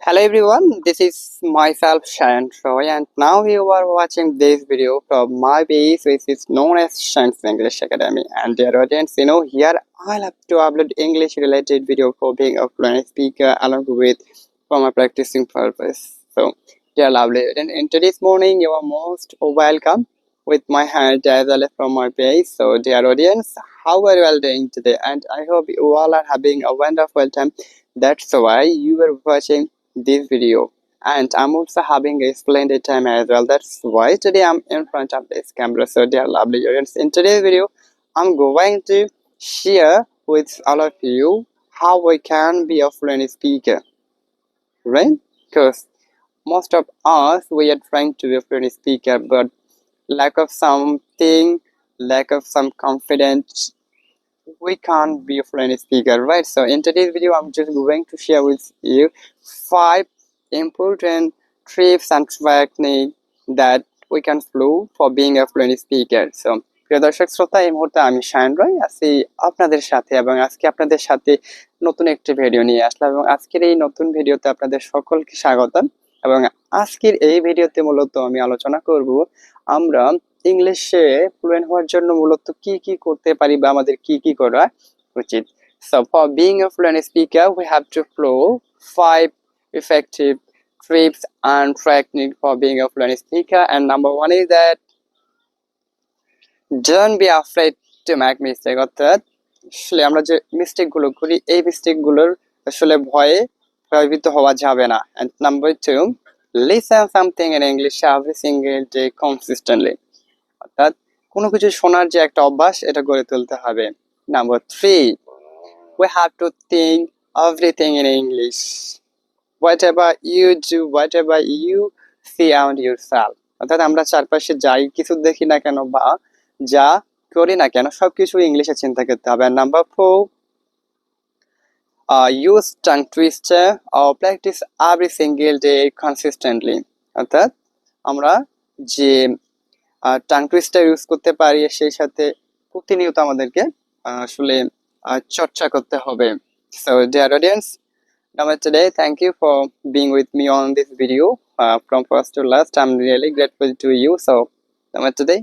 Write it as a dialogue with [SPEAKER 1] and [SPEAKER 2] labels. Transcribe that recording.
[SPEAKER 1] Hello everyone, this is myself Shayan Troy and now you are watching this video from my page which is known as Shayan's English Academy. And dear audience, here I love to upload English related video for being a fluent speaker along with for my practicing purpose. So dear lovely, and in today's morning you are most welcome with my hand as well as from my page. So dear audience, how are you all doing today? And I hope you all are having a wonderful time. That's why you are watching this video, and I'm also having a splendid time as well. That's why today I'm in front of this camera. So dear lovely audience, in today's video I'm going to share with all of you how we can be a fluent speaker, right? Because most of us we are trying to be a fluent speaker, but lack of something, lack of some confidence, we can't be a fluent speaker, right? So in today's video I'm just going to share with you 5 important tips and techniques that we can follow for being a fluent speaker. So প্রিয় দর্শক শ্রোতা, এই মুহূর্তে আমি শায়ন রয় আছি আপনাদের সাথে, এবং আজকে আপনাদের সাথে নতুন একটি ভিডিও নিয়ে আসলাম, এবং আজকের এই নতুন ভিডিওতে আপনাদের সকলকে স্বাগতম। এবং আজকের এই ভিডিওতে মূলত আমি আলোচনা করব আমরা ইংলিশে ফ্লুয়েন্ট হওয়ার জন্য মূলত কি কি করতে পারি বা আমাদের কি কি করা উচিত। So for being a fluent speaker, we have to follow 5 effective tips and techniques for being a fluent speaker. And number 1 is that don't be afraid to make mistake. অর্থাৎ আসলে আমরা যে মিস্টেক গুলো করি এই মিস্টেক গুলোর আসলে ভয়ে ভয়ভীত হওয়া যাবে না। And number 2, listen something in English every single day consistently. অর্থাৎ কোনো কিছু শোনার যে একটা অভ্যাস এটা গড়ে তুলতে হবে। Number 3, we have to think everything in English. Whatever you do, whatever you see around yourself. অর্থাৎ আমরা চারপাশে যাই কিছু দেখি না কেন বা যা করি না কেন সবকিছু ইংলিশে চিন্তা করতে হবে। Number 4, use tongue twister or practice every single day consistently. অর্থাৎ আমরা যে টাং টুইস্টার ইউজ করতে পারি সেই সাথে প্রতিনিয়ত আমাদেরকে আসলে চর্চা করতে হবে। So dear audience, today thank you for being with me on this video from first to last. I'm really grateful to you. So today